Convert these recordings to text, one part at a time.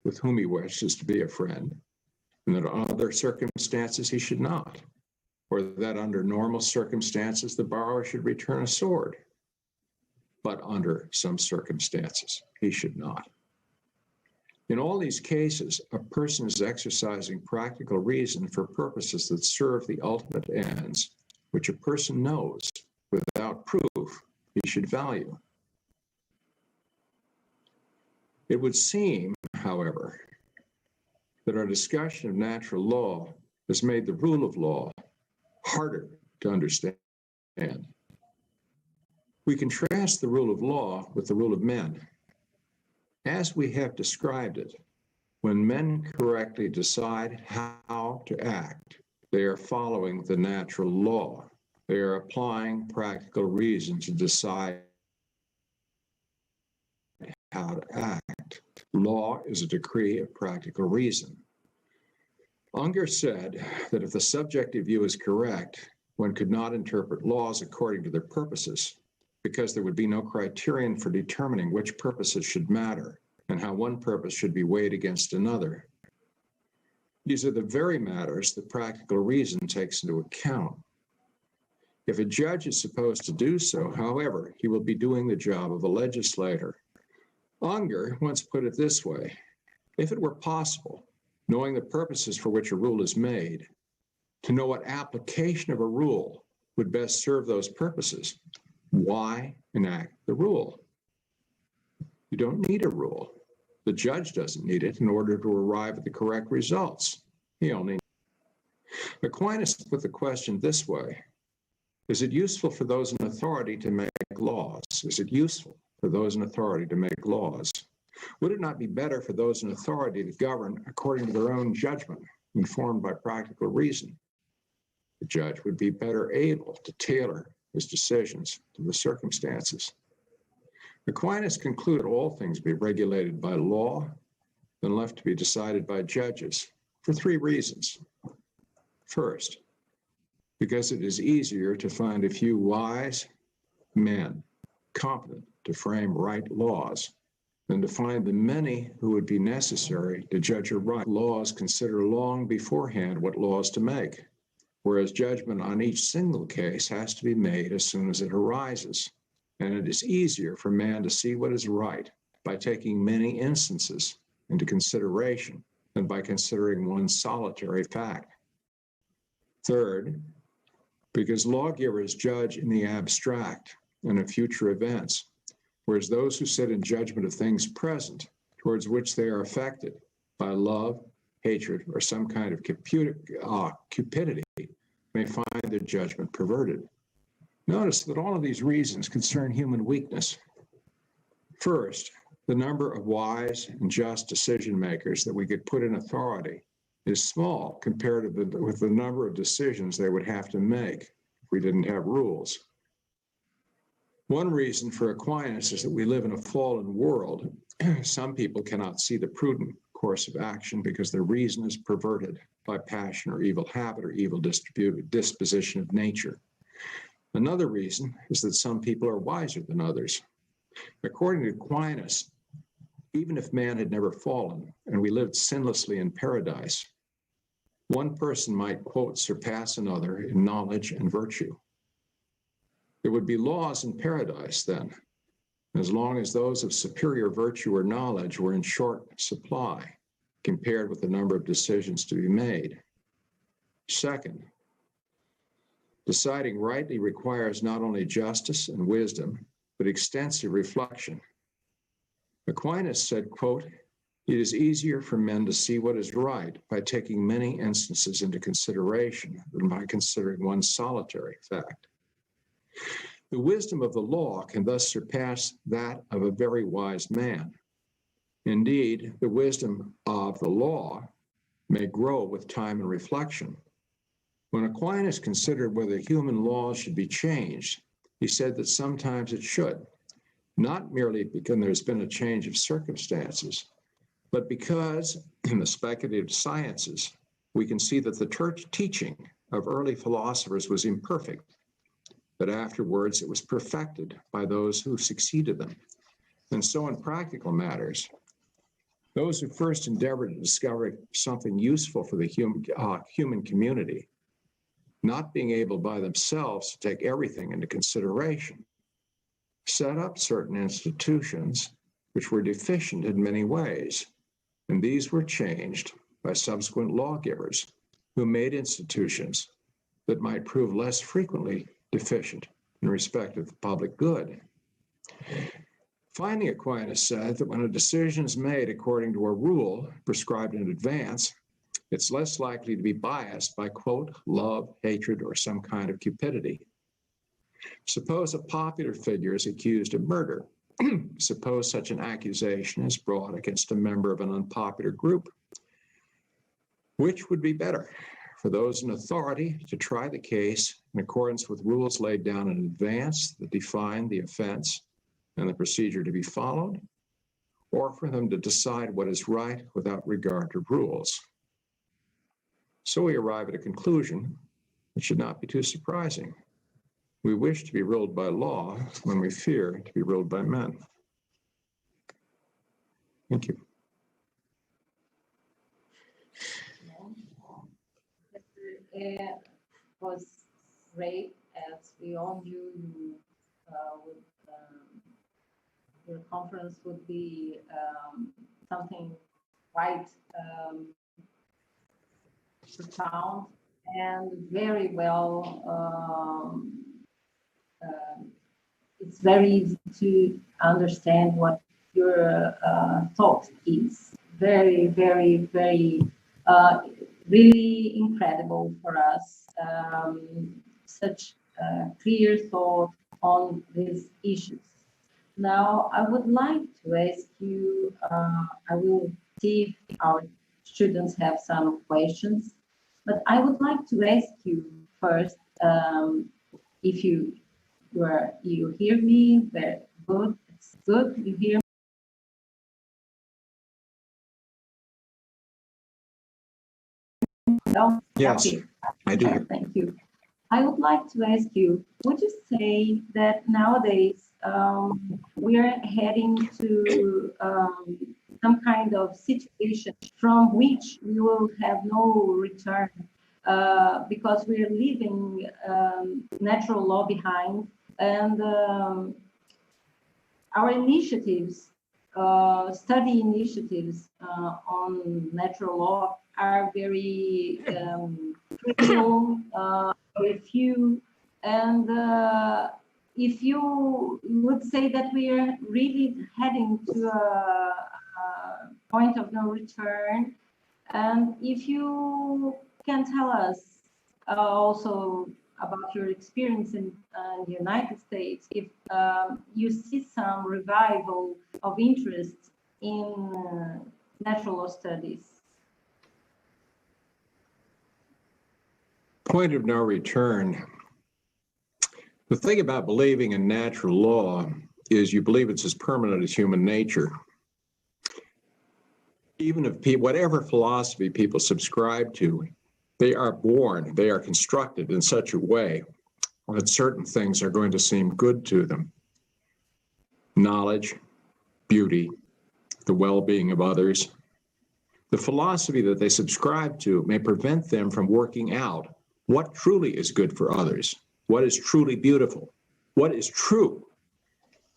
with whom he wishes to be a friend, and that in other circumstances he should not, or that under normal circumstances the borrower should return a sword, but under some circumstances he should not. In all these cases, a person is exercising practical reason for purposes that serve the ultimate ends, which a person knows without proof he should value. It would seem, however, that our discussion of natural law has made the rule of law harder to understand. We contrast the rule of law with the rule of men. As we have described it, when men correctly decide how to act, they are following the natural law. They are applying practical reason to decide how to act. Law is a decree of practical reason. Unger said that if the subjective view is correct, one could not interpret laws according to their purposes, because there would be no criterion for determining which purposes should matter and how one purpose should be weighed against another. These are the very matters that practical reason takes into account. If a judge is supposed to do so, however, he will be doing the job of a legislator. Unger once put it this way: if it were possible, knowing the purposes for which a rule is made, to know what application of a rule would best serve those purposes, why enact the rule? You don't need a rule. The judge doesn't need it in order to arrive at the correct results. He only. Aquinas put the question this way: is it useful for those in authority to make laws? Is it useful for those in authority to make laws? Would it not be better for those in authority to govern according to their own judgment, informed by practical reason? The judge would be better able to tailor his decisions to the circumstances. Aquinas concluded all things be regulated by law, then left to be decided by judges, for three reasons. First, because it is easier to find a few wise men competent to frame right laws than to find the many who would be necessary to judge a right. Laws consider long beforehand what laws to make, whereas judgment on each single case has to be made as soon as it arises. And it is easier for man to see what is right by taking many instances into consideration than by considering one solitary fact. Third, because lawgivers judge in the abstract and in future events, whereas those who sit in judgment of things present, towards which they are affected by love, hatred, or some kind of cupidity, may find their judgment perverted. Notice that all of these reasons concern human weakness. First, the number of wise and just decision makers that we could put in authority is small compared with the number of decisions they would have to make if we didn't have rules. One reason for Aquinas is that we live in a fallen world. Some people cannot see the prudent course of action because their reason is perverted by passion or evil habit or evil disposition of nature. Another reason is that some people are wiser than others. According to Aquinas, even if man had never fallen and we lived sinlessly in paradise, one person might, quote, surpass another in knowledge and virtue. There would be laws in paradise then, as long as those of superior virtue or knowledge were in short supply compared with the number of decisions to be made. Second, deciding rightly requires not only justice and wisdom, but extensive reflection. Aquinas said, quote, it is easier for men to see what is right by taking many instances into consideration than by considering one solitary fact. The wisdom of the law can thus surpass that of a very wise man. Indeed, the wisdom of the law may grow with time and reflection. When Aquinas considered whether human laws should be changed, he said that sometimes it should, not merely because there's been a change of circumstances, but because in the speculative sciences, we can see that the church teaching of early philosophers was imperfect, but afterwards it was perfected by those who succeeded them. And so in practical matters, Those who first endeavored to discover something useful for the human community, not being able by themselves to take everything into consideration, set up certain institutions which were deficient in many ways, and these were changed by subsequent lawgivers who made institutions that might prove less frequently deficient in respect of the public good. Finally, Aquinas said that when a decision is made according to a rule prescribed in advance, it's less likely to be biased by, quote, love, hatred, or some kind of cupidity. Suppose a popular figure is accused of murder. Suppose such an accusation is brought against a member of an unpopular group. Which would be better? For those in authority to try the case in accordance with rules laid down in advance that define the offense and the procedure to be followed, or for them to decide what is right without regard to rules? So we arrive at a conclusion that should not be too surprising. We wish to be ruled by law when we fear to be ruled by men. Thank you. It was great, as we all knew your conference would be something quite profound and very well. It's very easy to understand what your thought is. Very, very, very, really incredible for us. Such clear thought on these issues. Now, I would like to ask you, I will see if our students have some questions, but I would like to ask you first, if you hear me, very good, it's good, you hear me? No? Yes, Okay. I do. Thank you. I would like to ask you, would you say that nowadays we are heading to some kind of situation from which we will have no return because we are leaving natural law behind, and our initiatives, study initiatives on natural law are very critical, very few, and if you would say that we are really heading to a point of no return, and if you can tell us also about your experience in the United States, if you see some revival of interest in natural law studies. Point of no return. The thing about believing in natural law is you believe it's as permanent as human nature. Even if whatever philosophy people subscribe to, they are born, they are constructed in such a way that certain things are going to seem good to them. Knowledge, beauty, the well-being of others. The philosophy that they subscribe to may prevent them from working out what truly is good for others, what is truly beautiful, what is true.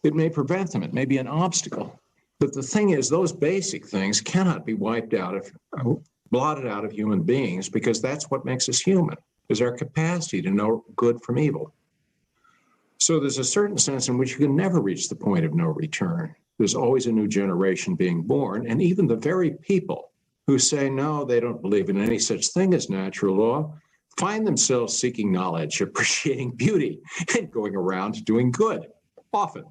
It may prevent them, it may be an obstacle. But the thing is, those basic things cannot be wiped out blotted out of human beings, because that's what makes us human, is our capacity to know good from evil. So there's a certain sense in which you can never reach the point of no return. There's always a new generation being born, and even the very people who say, no, they don't believe in any such thing as natural law, find themselves seeking knowledge, appreciating beauty, and going around doing good, often.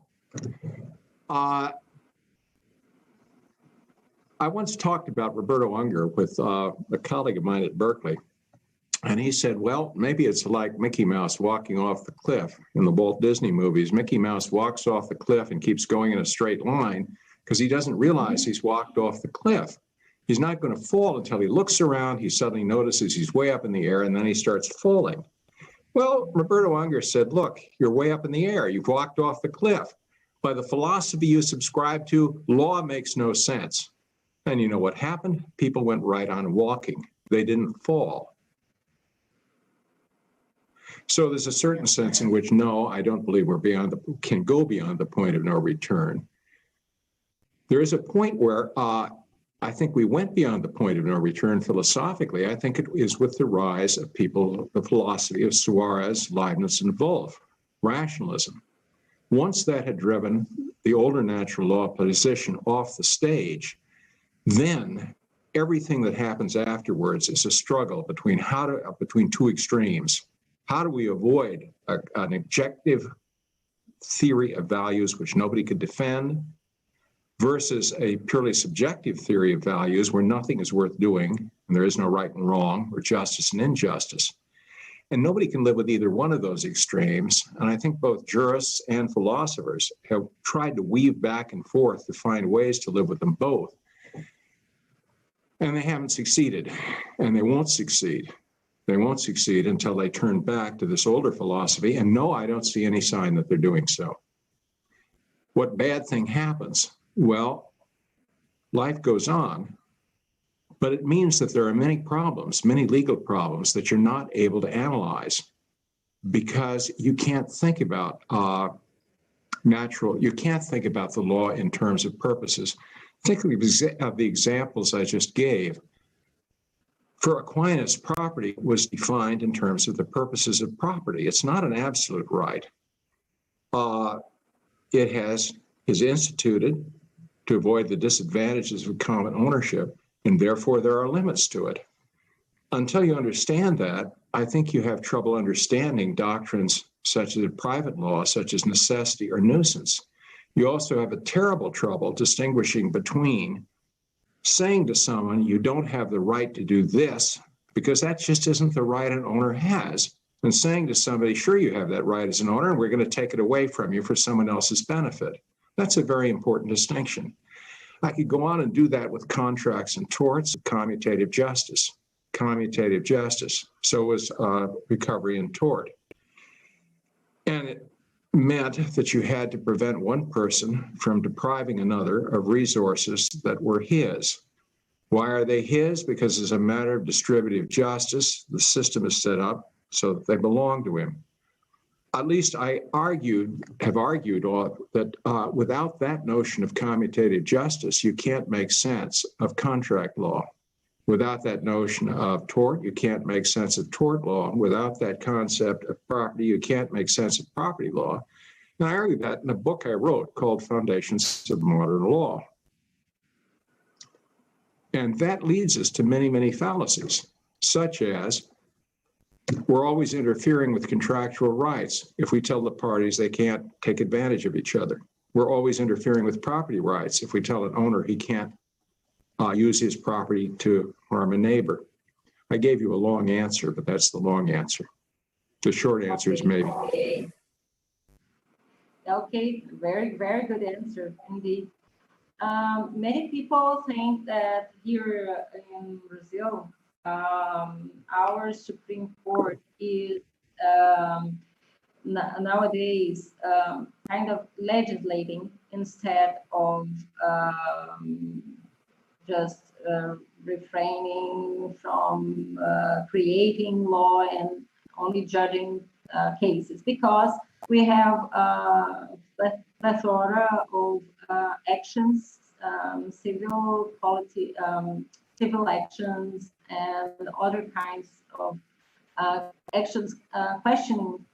I once talked about Roberto Unger with a colleague of mine at Berkeley, and he said, well, maybe it's like Mickey Mouse walking off the cliff in the Walt Disney movies. Mickey Mouse walks off the cliff and keeps going in a straight line because he doesn't realize he's walked off the cliff. He's not going to fall until he looks around, he suddenly notices he's way up in the air, and then he starts falling. Well, Roberto Unger said, look, you're way up in the air. You've walked off the cliff. By the philosophy you subscribe to, law makes no sense. And you know what happened? People went right on walking. They didn't fall. So there's a certain sense in which, no, I don't believe can go beyond the point of no return. There is a point where I think we went beyond the point of no return philosophically. I think it is with the rise of people, the philosophy of Suarez, Leibniz, and Wolff, rationalism. Once that had driven the older natural law position off the stage, then everything that happens afterwards is a struggle between two extremes. How do we avoid an objective theory of values which nobody could defend versus a purely subjective theory of values where nothing is worth doing and there is no right and wrong or justice and injustice? And nobody can live with either one of those extremes. And I think both jurists and philosophers have tried to weave back and forth to find ways to live with them both. And they haven't succeeded, and they won't succeed. They won't succeed until they turn back to this older philosophy. And no, I don't see any sign that they're doing so. What bad thing happens? Well, life goes on, but it means that there are many problems, many legal problems that you're not able to analyze because you can't think about you can't think about the law in terms of purposes. Think of the examples I just gave. For Aquinas, property was defined in terms of the purposes of property. It's not an absolute right. It is instituted to avoid the disadvantages of common ownership, and therefore there are limits to it. Until you understand that, I think you have trouble understanding doctrines such as private law, such as necessity or nuisance. You also have a terrible trouble distinguishing between saying to someone, you don't have the right to do this, because that just isn't the right an owner has, and saying to somebody, sure, you have that right as an owner, and we're going to take it away from you for someone else's benefit. That's a very important distinction. I could go on and do that with contracts and torts, commutative justice. Commutative justice. So was recovery and tort. And it meant that you had to prevent one person from depriving another of resources that were his. Why are they his? Because as a matter of distributive justice, the system is set up so that they belong to him. At least I have argued that without that notion of commutative justice, you can't make sense of contract law. Without that notion of tort, you can't make sense of tort law. Without that concept of property, you can't make sense of property law. And I argue that in a book I wrote called Foundations of Modern Law. And that leads us to many, many fallacies, such as we're always interfering with contractual rights if we tell the parties they can't take advantage of each other. We're always interfering with property rights if we tell an owner he can't use his property to harm a neighbor. I gave you a long answer, but that's the long answer. The short answer is maybe. Okay, very, very good answer indeed. Many people think that here in Brazil, our Supreme Court is nowadays kind of legislating instead of just refraining from creating law and only judging cases, because we have a plethora of actions, civil actions and other kinds of actions questioning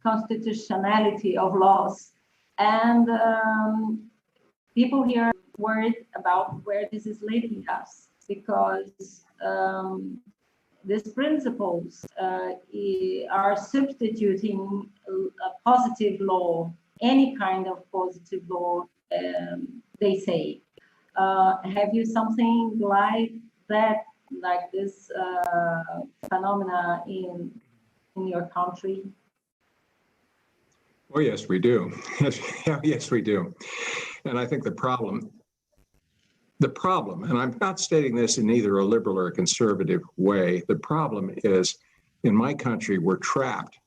constitutionality of laws. And people here are worried about where this is leading us, because these principles are substituting a positive law, any kind of positive law, they say. Have you something like that, like this phenomena in your country? Oh, yes, we do. Yes, we do. And I think the problem, and I'm not stating this in either a liberal or a conservative way, the problem is in my country, we're trapped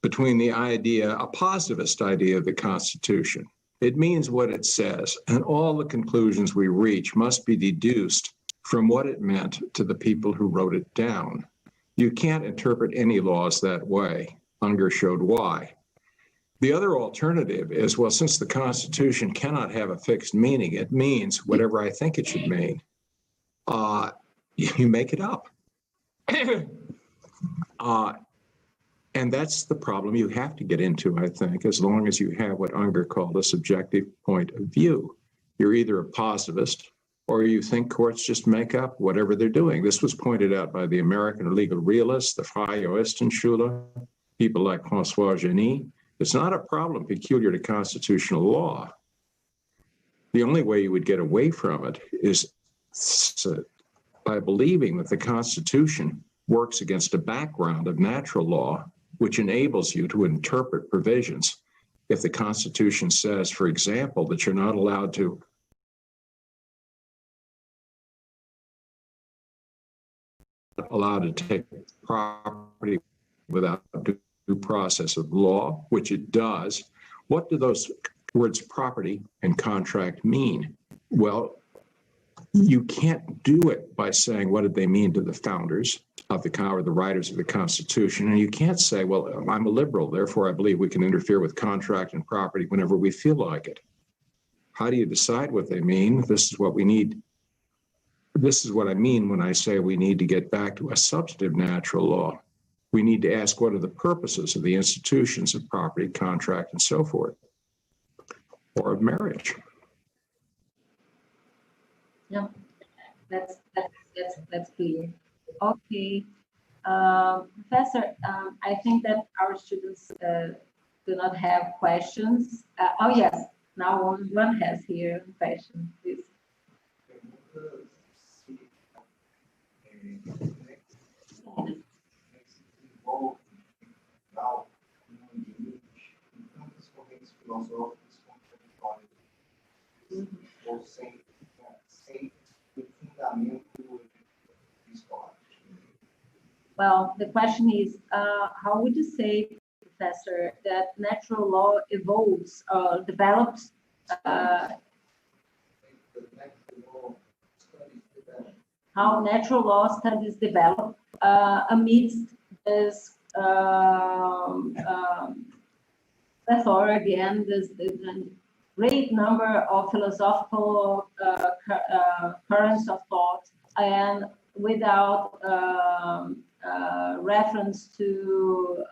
between the idea, a positivist idea of the Constitution. It means what it says, and all the conclusions we reach must be deduced from what it meant to the people who wrote it down. You can't interpret any laws that way. Unger showed why. The other alternative is, well, since the Constitution cannot have a fixed meaning, it means whatever I think it should mean. You make it up. And that's the problem you have to get into, I think, as long as you have what Unger called a subjective point of view. You're either a positivist or you think courts just make up whatever they're doing. This was pointed out by the American legal realists, the Freie Ostenschule, people like François Genis. It's not a problem peculiar to constitutional law. The only way you would get away from it is by believing that the Constitution works against a background of natural law, which enables you to interpret provisions. If the Constitution says, for example, that you're not allowed to take property without due process of law, which it does, what do those words property and contract mean? Well, you can't do it by saying, what did they mean to the founders of the writers of the Constitution? And you can't say, well, I'm a liberal, therefore I believe we can interfere with contract and property whenever we feel like it. How do you decide what they mean? This is what we need. This is what I mean when I say we need to get back to a substantive natural law. We need to ask, what are the purposes of the institutions of property, contract, and so forth, or of marriage? Yeah, that's clear. Okay, Professor, I think that our students do not have questions. Oh yes, now one has here a question, please. Well, the question is, how would you say, Professor, that natural law evolves or develops how natural law studies develop amidst this plethora, again, this great number of philosophical currents of thought, and without reference to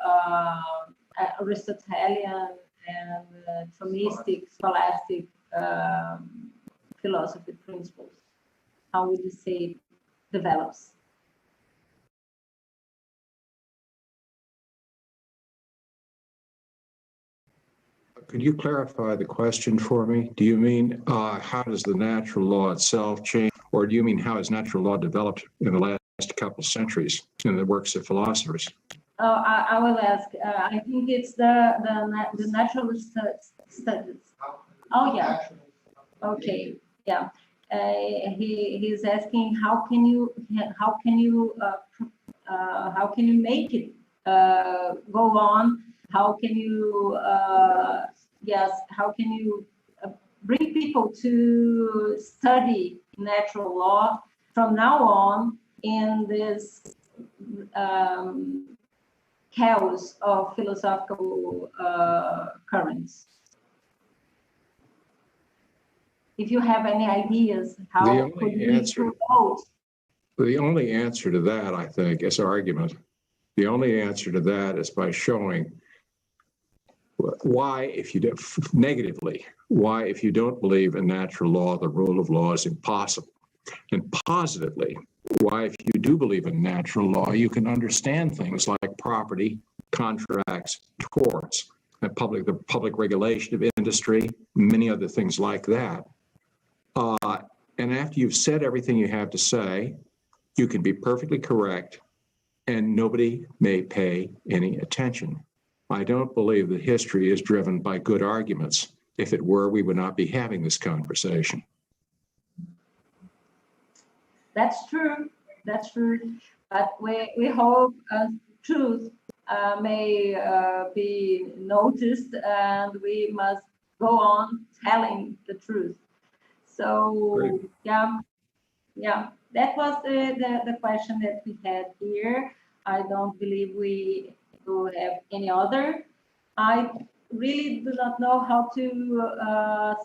Aristotelian and Thomistic, scholastic philosophy principles. How would you say it develops? Could you clarify the question for me? Do you mean how does the natural law itself change, or do you mean how has natural law developed in the last couple of centuries in the works of philosophers? I will ask. I think it's the naturalist studies. Oh yeah. Okay. Yeah. He's asking how can you make it go on? How can you how can you bring people to study natural law from now on in this chaos of philosophical currents? If you have any ideas, how could we promote? The only answer to that, I think, is argument. The only answer to that is by showing why, if you do, negatively, why, if you don't believe in natural law, the rule of law is impossible. And positively, why, if you do believe in natural law, you can understand things like property, contracts, torts, and the public regulation of industry, many other things like that. And after you've said everything you have to say, you can be perfectly correct and nobody may pay any attention. I don't believe that history is driven by good arguments. If it were, we would not be having this conversation. That's true. That's true. But we hope truth may be noticed, and we must go on telling the truth. So Great. yeah, that was the question that we had here. I don't believe we will have any other. I really do not know how to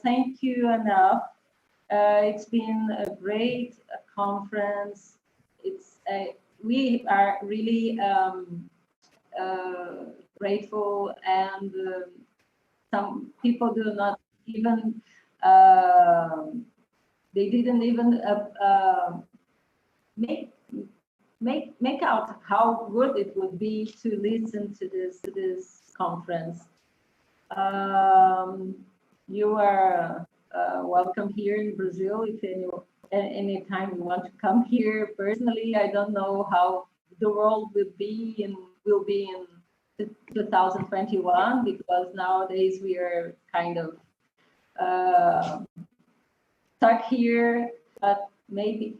thank you enough. It's been a great conference. We are really grateful, and some people do not even they didn't even make out how good it would be to listen to this conference. You are welcome here in Brazil if any time you want to come here personally. I don't know how the world will be in 2021, because nowadays we are kind of stuck here, but maybe